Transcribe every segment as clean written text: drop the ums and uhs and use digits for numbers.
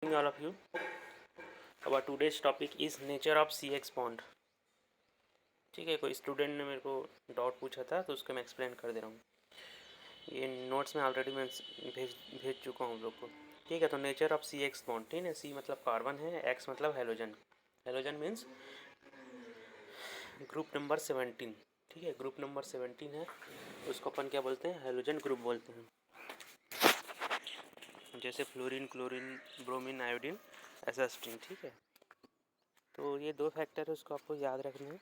morning all of you. Our today's topic is nature of CX bond. ठीक है, कोई student ने मेरे को डाउट पूछा था तो उसको मैं एक्सप्लेन कर दे रहा हूँ. ये नोट्स में ऑलरेडी मैं भेज चुका हूँ आप लोग को. ठीक है, तो नेचर ऑफ CX बॉन्ड. ठीक है, C मतलब कार्बन है, X मतलब halogen. Halogen means group number 17. ठीक है, ग्रुप नंबर 17 है, उसको अपन क्या बोलते हैं? हेलोजन ग्रुप बोलते हैं. जैसे फ्लोरीन, क्लोरीन, ब्रोमीन, आयोडीन, ऐसा स्ट्रिंग. ठीक है, तो ये दो फैक्टर है, उसको आपको याद रखना है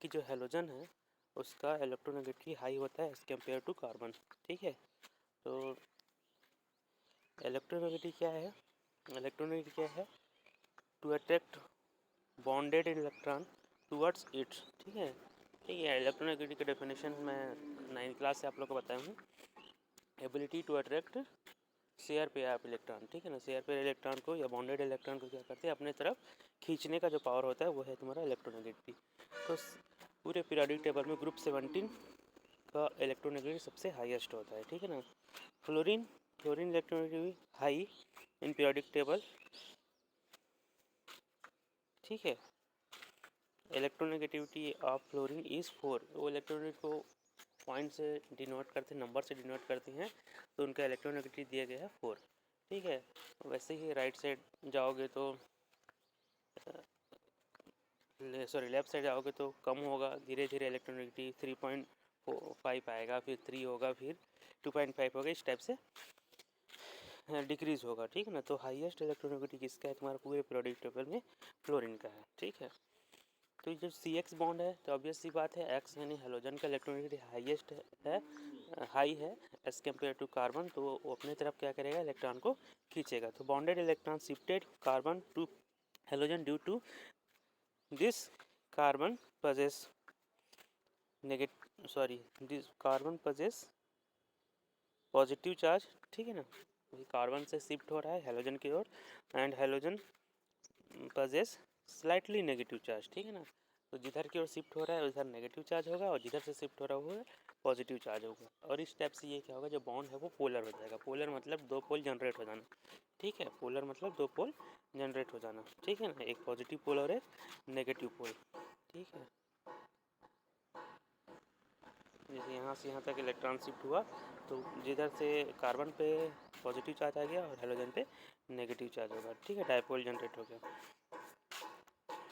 कि जो हेलोजन है उसका इलेक्ट्रोनेगेटिविटी हाई होता है एज कम्पेयर टू कार्बन. ठीक है, तो इलेक्ट्रोनेगेटिविटी क्या है? इलेक्ट्रोनेगेटिविटी क्या है? To attract bonded electron towards its. ठीक है, इलेक्ट्रोनेगेटिविटी का डेफिनेशन मैं 9th क्लास से आप लोग को बताया हूँ. Ability to attract share pair of electron. ठीक है ना, शेयर पेयर इलेक्ट्रॉन को या बॉन्डेड इलेक्ट्रॉन को क्या करते हैं? अपने तरफ खींचने का जो पावर होता है वो है तुम्हारा इलेक्ट्रोनेगेटिविटी. तो पूरे पीरियोडिक टेबल में ग्रुप 17 का इलेक्ट्रोनेगेटिविटी सबसे हाईएस्ट होता है. ठीक है ना, fluorine electronegativity high in periodic table. ठीक है, इलेक्ट्रोनेगेटिविटी ऑफ फ्लोरीन इज़ 4. वो इलेक्ट्रोनेगेटिविटी को पॉइंट से डिनोट करते हैं, नंबर से डिनोट करते हैं, तो उनका इलेक्ट्रोनेगेटिविटी दिया गया है 4. ठीक है, वैसे ही राइट साइड जाओगे तो लेफ्ट साइड जाओगे तो कम होगा धीरे धीरे इलेक्ट्रोनेगेटिविटी. 3.5 आएगा, फिर 3 होगा, फिर 2.5 होगा, इस टाइप से डिक्रीज होगा. ठीक है ना, तो हाईएस्ट इलेक्ट्रोनेगेटिविटी किसका है? तुम्हारा पूरे पीरियोडिक टेबल में फ्लोरीन का है. ठीक है, तो ये जो CX बॉन्ड है तो ऑब्वियस सी बात है, X यानी हेलोजन का इलेक्ट्रोनेगेटिविटी हाईएस्ट है, हाई है एज कम्पेयर टू कार्बन. तो वो अपने तरफ क्या करेगा? इलेक्ट्रॉन को खींचेगा. तो bonded electron shifted carbon to halogen due to this carbon possess this carbon possess positive charge. ठीक है ना, कार्बन से शिफ्ट हो रहा है हेलोजन की ओर, and halogen possess slightly negative charge. ठीक है ना, तो जिधर की ओर शिफ्ट हो रहा है उधर नेगेटिव चार्ज होगा और जिधर से शिफ्ट हो रहा है पॉजिटिव चार्ज होगा. और इस टाइप से ये क्या होगा? जो बॉन्ड है वो पोलर हो जाएगा. पोलर मतलब दो पोल जनरेट हो जाना. ठीक है, पोलर मतलब दो पोल जनरेट हो जाना. ठीक है ना, एक पॉजिटिव पोल और एक नेगेटिव पोल. ठीक है, जैसे यहाँ से यहाँ तक इलेक्ट्रॉन शिफ्ट हुआ तो जिधर से कार्बन पे पॉजिटिव चार्ज आ गया और हेलोजन पे नेगेटिव चार्ज होगा. ठीक है, डायपोल जनरेट हो गया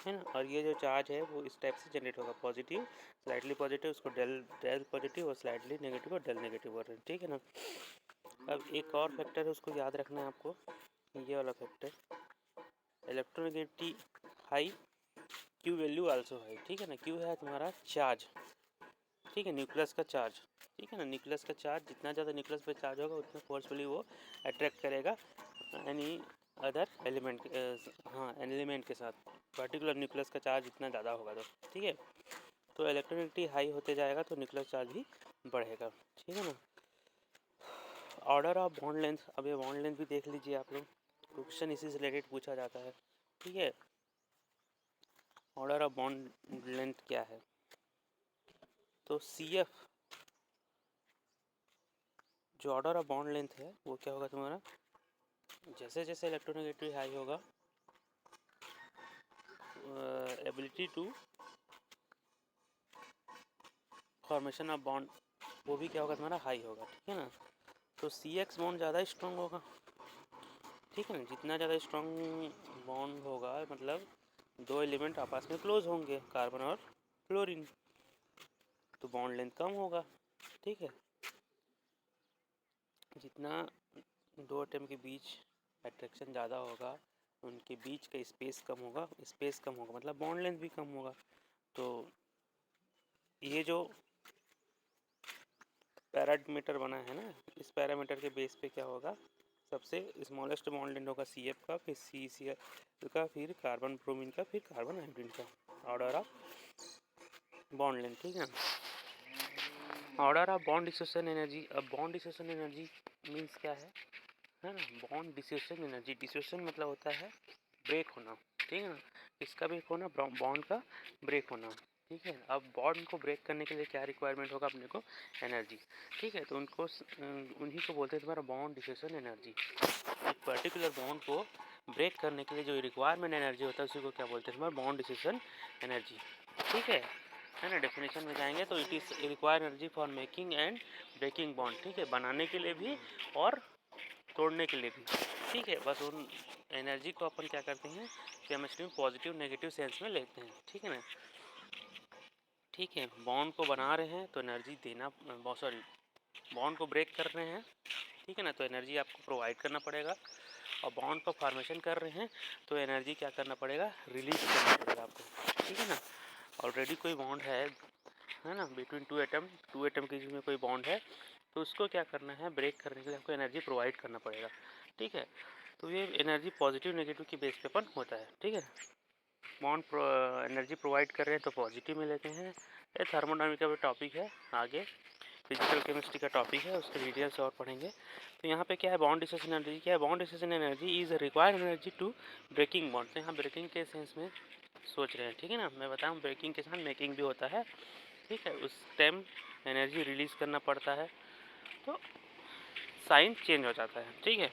है ना. और ये जो चार्ज है वो इस टाइप से जनरेट होगा, पॉजिटिव, स्लाइटली पॉजिटिव, उसको डेल पॉजिटिव, और स्लाइटली नेगेटिव और डेल नेगेटिव हो रहे हैं. ठीक है ना. अब एक और फैक्टर है, उसको याद रखना है आपको, ये वाला factor, electronegativity high, Q value also high. ठीक है ना, क्यू है तुम्हारा चार्ज. ठीक है, न्यूक्लियस का चार्ज. ठीक है ना, न्यूक्लियस का चार्ज जितना ज़्यादा न्यूक्लियस पे चार्ज होगा उतना फोर्सफुली वो अट्रैक्ट करेगा एनी अदर एलिमेंट, एलिमेंट के साथ. पर्टिकुलर न्यूक्लियस का चार्ज इतना ज़्यादा होगा तो. ठीक है, तो इलेक्ट्रोनेगेटिविटी हाई होते जाएगा तो न्यूक्लियस चार्ज भी बढ़ेगा. ठीक है ना. Order of bond length. अब ये बॉन्ड लेंथ भी देख लीजिए आप लोग, क्वेश्चन इसी से रिलेटेड पूछा जाता है. ठीक है, ऑर्डर ऑफ बॉन्ड लेंथ क्या है? तो CF जो ऑर्डर ऑफ बॉन्ड लेंथ है वो क्या होगा तुम्हारा? जैसे जैसे इलेक्ट्रोनेगेटिविटी हाई होगा ability to formation of bond वो भी क्या होगा तुम्हारा? हाई होगा. ठीक है ना, तो CX बॉन्ड ज़्यादा स्ट्रॉन्ग होगा. ठीक है ना, जितना ज़्यादा स्ट्रॉन्ग बॉन्ड होगा मतलब दो एलिमेंट आपस में क्लोज होंगे, कार्बन और फ्लोरीन, तो बॉन्ड लेंथ कम होगा. ठीक है, जितना दो एटम के बीच अट्रैक्शन ज़्यादा होगा उनके बीच का स्पेस कम होगा. स्पेस कम होगा मतलब बॉन्ड लेंथ भी कम होगा. तो ये जो पैरामीटर बना है ना, इस पैरामीटर के बेस पे क्या होगा? सबसे स्मॉलेस्ट बॉन्ड लेंथ होगा CF का, फिर CCl का, फिर कार्बन ब्रोमीन का, फिर कार्बन आयोडीन का. Order of bond length. ठीक है, order of bond dissociation energy. अब बॉन्ड डिसोसिएशन एनर्जी मीन्स क्या है ना? बॉन्ड डिसोसिएशन एनर्जी, डिसोसिएशन मतलब होता है ब्रेक होना. ठीक है ना, इसका ब्रेक होना, बॉन्ड का ब्रेक होना. ठीक है, अब बॉन्ड को ब्रेक करने के लिए क्या रिक्वायरमेंट होगा अपने को? एनर्जी. ठीक है, तो उनको उन्हीं को बोलते हैं तुम्हारा bond dissociation energy. Particular bond को ब्रेक करने के लिए जो रिक्वायरमेंट एनर्जी होता है उसी को क्या बोलते हैं हमारा बॉन्ड डिसीजन एनर्जी। ठीक है ना। डेफिनेशन में जाएंगे तो it is require energy for making and breaking bond. ठीक है, बनाने के लिए भी और तोड़ने के लिए भी। ठीक है, बस उन एनर्जी को अपन क्या करते हैं केमिस्ट्री में पॉजिटिव नेगेटिव सेंस में लेते हैं। ठीक है ना। ठीक है, बॉन्ड को बना रहे हैं तो एनर्जी देना, सॉरी बॉन्ड को ब्रेक कर रहे हैं, ठीक है ना, तो एनर्जी आपको प्रोवाइड करना पड़ेगा। और बॉन्ड का फॉर्मेशन कर रहे हैं तो एनर्जी क्या करना पड़ेगा, रिलीज करना पड़ेगा आपको। ठीक है ना। ऑलरेडी कोई बॉन्ड है ना, बिटवीन टू एटम के बीच में कोई बॉन्ड है तो उसको क्या करना है, ब्रेक करने के लिए आपको एनर्जी प्रोवाइड करना पड़ेगा। ठीक है, तो ये एनर्जी पॉजिटिव नेगेटिव की बेस पे अपन होता है। ठीक है, बॉन्ड एनर्जी प्रोवाइड कर रहे हैं तो पॉजिटिव में लेते हैं। ये थर्मोडायनामिक्स का भी टॉपिक है, आगे फिजिकल केमिस्ट्री का टॉपिक है, उसके डिटेल्स और पढ़ेंगे। तो यहाँ पे क्या है, बॉन्ड डिस्ट्रीब्यूशन एनर्जी क्या है, bond distribution energy is required energy to breaking bond. तो यहाँ ब्रेकिंग के सेंस में सोच रहे हैं। ठीक है ना, मैं बताऊँ ब्रेकिंग के साथ मेकिंग भी होता है। ठीक है, उस टाइम एनर्जी रिलीज़ करना पड़ता है तो साइन चेंज हो जाता है। ठीक है,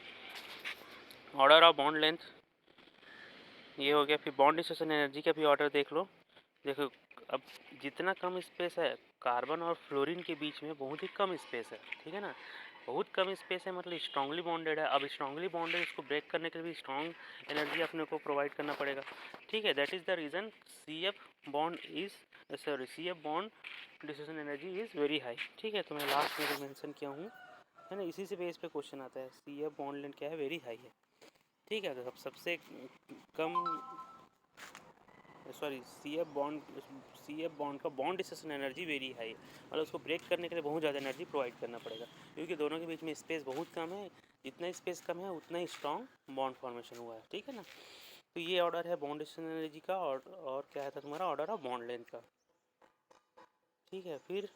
ऑर्डर ऑफ बॉन्ड लेंथ ये हो गया। फिर बॉन्ड डिस्ट्रीब्यूशन एनर्जी का भी ऑर्डर देख लो। देखो अब जितना कम स्पेस है कार्बन और फ्लोरीन के बीच में, बहुत ही कम स्पेस है। ठीक है ना, बहुत कम स्पेस है मतलब स्ट्रांगली बॉन्डेड है। अब स्ट्रांगली बॉन्डेड इसको ब्रेक करने के लिए भी स्ट्रॉन्ग एनर्जी अपने को प्रोवाइड करना पड़ेगा। ठीक है, that is the reason C F bond distribution energy is very high. ठीक है, तो मैं लास्ट में भी मेंशन किया हूँ, है ना, इसी से बेस पे क्वेश्चन आता है। सी एफ बॉन्ड लेंथ क्या है, वेरी हाई है। ठीक है, तो सबसे कम सी एफ बॉन्ड का bond distribution energy very high है, मतलब उसको ब्रेक करने के लिए बहुत ज़्यादा एनर्जी प्रोवाइड करना पड़ेगा, क्योंकि दोनों के बीच में स्पेस बहुत कम है। जितना स्पेस कम है उतना ही स्ट्रॉन्ग बॉन्ड फॉर्मेशन हुआ है। ठीक है ना, तो ये ऑर्डर है बॉन्ड डिस्ट्रीब्यूशन एनर्जी का। और क्या है था तुम्हारा ऑर्डर ऑफ बॉन्ड लेंथ का। ठीक है, फिर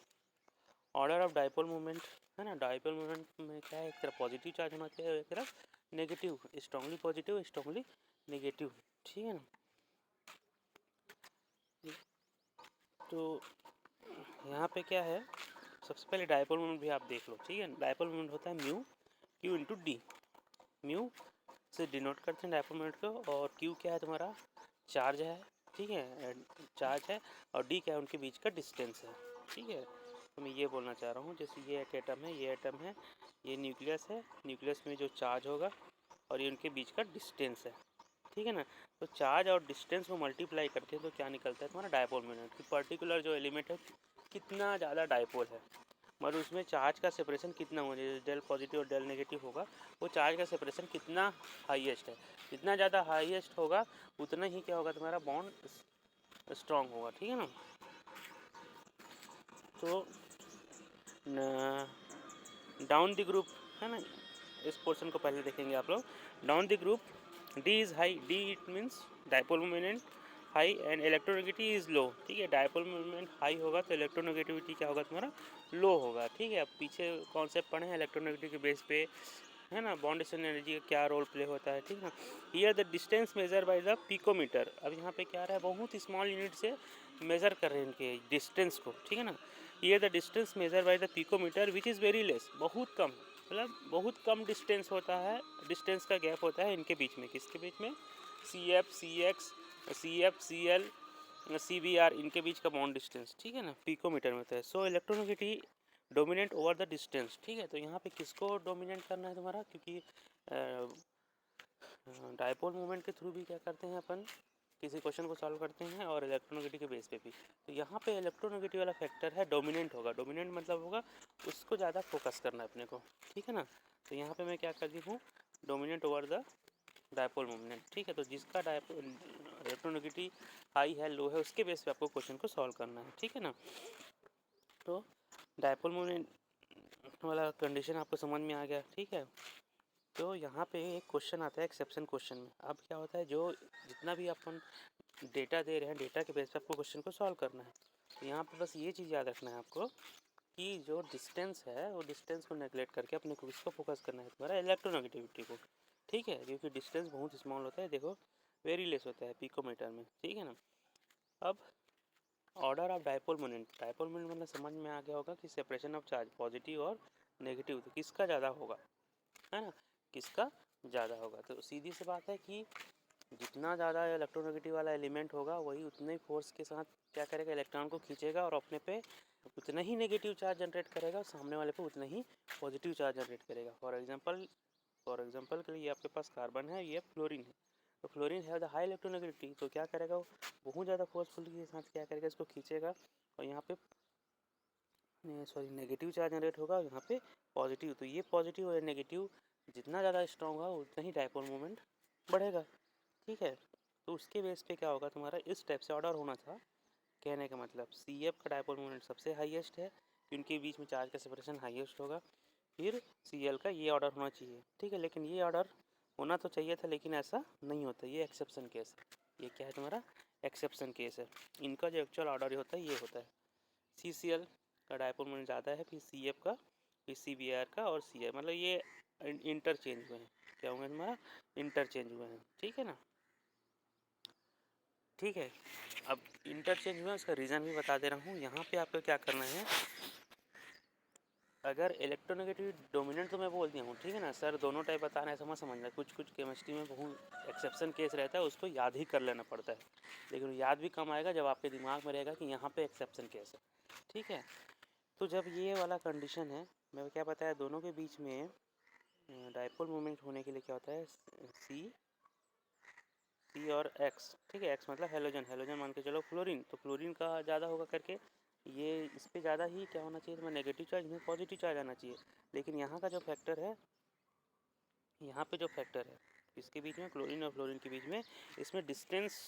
ऑर्डर ऑफ डाइपोल मोमेंट, है ना। डाइपोल मोमेंट में क्या है, एक तरफ पॉजिटिव चार्ज होना चाहिए, एक तरफ negative, strongly positive strongly negative. ठीक है ना, तो यहाँ पे क्या है, सबसे पहले डाइपोल मोमेंट भी आप देख लो। ठीक है, डाइपोल मोमेंट होता है mu Q into D. Mu से डिनोट करते हैं डाइपोल मोमेंट को, और क्यू क्या है तुम्हारा चार्ज है। ठीक है, चार्ज है, और डी क्या है, उनके बीच का डिस्टेंस है। ठीक है, तो मैं ये बोलना चाह रहा हूँ, जैसे ये एक एटम है, ये एटम है, ये न्यूक्लियस है, न्यूक्लियस में जो चार्ज होगा और ये उनके बीच का डिस्टेंस है। ठीक है ना, तो चार्ज और डिस्टेंस को मल्टीप्लाई करते हैं तो क्या निकलता है तुम्हारा डाइपोल मोमेंट। कि पर्टिकुलर जो एलिमेंट है कितना ज़्यादा डाइपोल है, मतलब उसमें चार्ज का सेपरेशन कितना हो, जैसे डेल पॉजिटिव और डेल नेगेटिव होगा, वो चार्ज का सेपरेशन कितना हाईएस्ट है। जितना ज़्यादा हाईएस्ट होगा उतना ही क्या होगा तुम्हारा बॉन्ड स्ट्रॉन्ग होगा। ठीक है ना, तो डाउन द ग्रुप, है ना, इस पोर्शन को पहले देखेंगे आप लोग। Down the group D is high, D it means dipole moment high and electronegativity is low. ठीक है, डाइपोल मोमेंट हाई होगा तो इलेक्ट्रोनेगेटिविटी क्या होगा तुम्हारा लो होगा। ठीक है, अब पीछे कॉन्सेप्ट पढ़े हैं इलेक्ट्रोनेगेटिविटी के बेस पे, है ना, बॉन्ड डिस्टेंस एनर्जी का क्या रोल प्ले होता है। ठीक है ना, here the distance measure by the picometer. अब यहाँ पे क्या रहा है, बहुत स्मॉल यूनिट से मेज़र कर रहे हैं इनके डिस्टेंस को। ठीक है ना, here the distance measure by the picometer which is very less, बहुत कम, मतलब बहुत कम डिस्टेंस होता है, डिस्टेंस का गैप होता है इनके बीच में। किसके बीच में, C F C X C F C L C B R, इनके बीच का बॉन्ड डिस्टेंस। ठीक है ना, पिकोमीटर में होता है। So electronegativity dominant over the distance. ठीक है, तो यहाँ पे किसको डोमिनेंट करना है तुम्हारा, क्योंकि डाइपोल मोमेंट के थ्रू भी क्या करते हैं अपन, किसी क्वेश्चन को सॉल्व करते हैं, और इलेक्ट्रोनेगेटिव के बेस पे भी। तो यहाँ पे इलेक्ट्रोनेगेटिव वाला फैक्टर है डोमिनेंट होगा। डोमिनेंट मतलब होगा उसको ज़्यादा फोकस करना है अपने को। ठीक है ना, तो यहाँ पे मैं क्या कर दी हूँ, dominant over the dipole moment. ठीक है, तो जिसका इलेक्ट्रोनेगेटिव हाई है लो है उसके बेस पे आपको क्वेश्चन को सॉल्व करना है। ठीक है ना, तो डाइपोल मोमेंट वाला कंडीशन आपको समझ में आ गया। ठीक है, तो यहाँ पे एक क्वेश्चन आता है एक्सेप्शन क्वेश्चन में। अब क्या होता है, जो जितना भी अपन डेटा दे रहे हैं, डेटा के बेस पे आपको क्वेश्चन को सॉल्व करना है। तो यहाँ पे बस ये चीज़ याद रखना है आपको कि जो डिस्टेंस है वो डिस्टेंस को नेगलेक्ट करके अपने को इसको फोकस करना है तुम्हारा इलेक्ट्रोनेगेटिविटी को। ठीक है, क्योंकि डिस्टेंस बहुत स्मॉल होता है, देखो वेरी लेस होता है पिकोमीटर में। ठीक है ना, अब order of dipole moment. Dipole moment मतलब समझ में आ गया होगा कि सेपरेशन ऑफ चार्ज पॉजिटिव और नेगेटिव तो किसका ज़्यादा होगा, है ना, किसका ज़्यादा होगा। तो सीधी सी बात है कि जितना ज़्यादा इलेक्ट्रोनेगेटिव वाला एलिमेंट होगा वही उतने ही फोर्स के साथ क्या करेगा, इलेक्ट्रॉन को खींचेगा और अपने पे उतना ही नेगेटिव चार्ज जनरेट करेगा और सामने वाले पे उतना ही पॉजिटिव चार्ज जनरेट करेगा। फॉर एग्जांपल के लिए आपके पास कार्बन है, ये फ्लोरीन है, तो फ्लोरीन है द हाई इलेक्ट्रोनेगेटिविटी, तो क्या करेगा वो बहुत ज़्यादा फोर्सफुल के साथ क्या करेगा, इसको खींचेगा और यहाँ पे नेगेटिव चार्ज जनरेट होगा और यहाँ पे पॉजिटिव। तो ये पॉजिटिव और नेगेटिव जितना ज़्यादा स्ट्रॉन्ग होगा उतना ही डायपोल मोमेंट बढ़ेगा। ठीक है, तो उसके बेस पे क्या होगा, तुम्हारा इस टाइप से ऑर्डर होना था। कहने का मतलब CF का डायपोल मोमेंट सबसे हाईएस्ट है, उनके बीच में चार्ज का सेपरेशन हाईएस्ट होगा, फिर Cl का ये ऑर्डर होना चाहिए। ठीक है, लेकिन ये ऑर्डर होना तो चाहिए था, लेकिन ऐसा नहीं होता, ये एक्सेप्शन केस है। ये क्या है तुम्हारा, एक्सेप्शन केस है। इनका जो एक्चुअल ऑर्डर होता है ये होता है, CCl का डायपोल मोमेंट ज़्यादा है, फिर CF का, फिर CBr का और Cl, मतलब ये इंटरचेंज हुए हैं। क्या होंगे तुम्हारा, इंटरचेंज हुए हैं। ठीक है ना, ठीक है। अब इंटरचेंज हुआ, उसका रीज़न भी बता दे रहा हूँ। यहाँ पे आपको क्या करना है, अगर इलेक्ट्रोनेगेटिव डोमिनेंट तो मैं बोल दिया हूँ, ठीक है ना सर, दोनों टाइप बताना है, समझ समझना। कुछ केमिस्ट्री में बहुत एक्सेप्शन केस रहता है, उसको याद ही कर लेना पड़ता है, लेकिन याद भी कम आएगा जब आपके दिमाग में रहेगा कि यहाँ पे एक्सेप्शन केस है। ठीक है, तो जब ये वाला कंडीशन है, मैं क्या बताया, दोनों के बीच में डायपोल मोमेंट होने के लिए क्या होता है, सी और एक्स। ठीक है, एक्स मतलब हेलोजन, हेलोजन मान के चलो फ्लोरीन, तो फ्लोरीन का ज़्यादा होगा करके ये इस पर ज़्यादा ही क्या होना चाहिए, तुम्हें नेगेटिव चार्ज में पॉजिटिव चार्ज आना चाहिए। लेकिन यहाँ का जो फैक्टर है, यहाँ पे जो फैक्टर है इसके बीच में, क्लोरीन और फ्लोरीन के बीच में, इसमें distance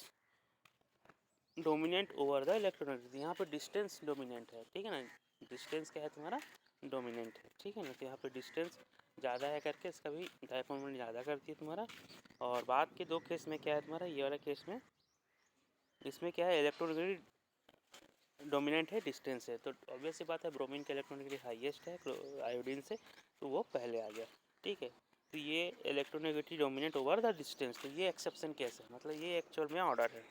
dominant over the electronegative, यहाँ पे डिस्टेंस डोमिनेंट है। ठीक है ना, डिस्टेंस क्या है तुम्हारा, डोमिनेंट है। ठीक है ना, तो यहाँ पे डिस्टेंस ज़्यादा है करके इसका भी डायपोल मोमेंट ज़्यादा करती है तुम्हारा। और बाद के दो केस में क्या है तुम्हारा, ये वाला केस में, इसमें क्या है, इलेक्ट्रोनेगेटिव डोमिनेंट है, डिस्टेंस है, तो ऑब्वियस सी बात है ब्रोमीन का इलेक्ट्रोनेगेटिव हाईएस्ट है आयोडीन से, तो वो पहले आ गया। ठीक है, तो ये electronegative dominant over the distance, तो ये एक्सेप्शन केस है, मतलब ये एक्चुअल में ऑर्डर है।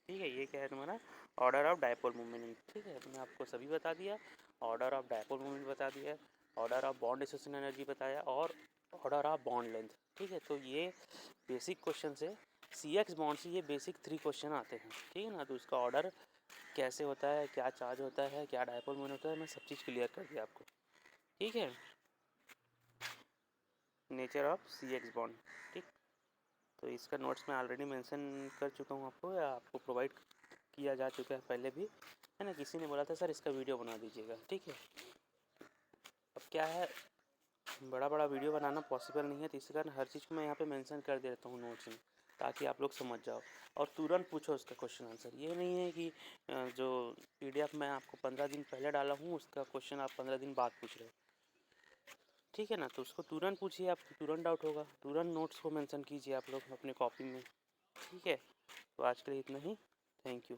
ठीक है, ये क्या है तुम्हारा, ऑर्डर ऑफ डायपोल मोमेंट। ठीक है, मैंने आपको सभी बता दिया, ऑर्डर ऑफ डायपोल मोमेंट बता दिया, order of bond association energy बताया, और ऑर्डर ऑफ बॉन्ड लेंथ। ठीक है, तो ये बेसिक क्वेश्चन से CX बॉन्ड से ये बेसिक 3 क्वेश्चन आते हैं। ठीक है ना, तो इसका ऑर्डर कैसे होता है, क्या चार्ज होता है, क्या डायपोल मोमेंट होता है, मैं सब चीज़ क्लियर कर दिया आपको। ठीक है, नेचर ऑफ CX बॉन्ड। ठीक, तो इसका नोट्स मैं ऑलरेडी मेंशन कर चुका हूँ आपको, या आपको प्रोवाइड किया जा चुका है पहले भी, है ना। किसी ने बोला था सर इसका वीडियो बना दीजिएगा। ठीक है, अब क्या है, बड़ा वीडियो बनाना पॉसिबल नहीं है, तो इस कारण हर चीज़ को मैं यहाँ पे मेंशन कर देता हूँ नोट्स में, ताकि आप लोग समझ जाओ और तुरंत पूछो उसका क्वेश्चन आंसर। ये नहीं है कि जो PDF मैं आपको 15 दिन पहले डाला हूँ उसका क्वेश्चन आप 15 दिन बाद पूछ रहे हो। ठीक है ना, तो उसको तुरंत पूछिए, आपको तुरंत डाउट होगा, तुरंत नोट्स को मेंशन कीजिए आप लोग अपने कॉपी में। ठीक है, तो आज के लिए इतना ही, थैंक यू।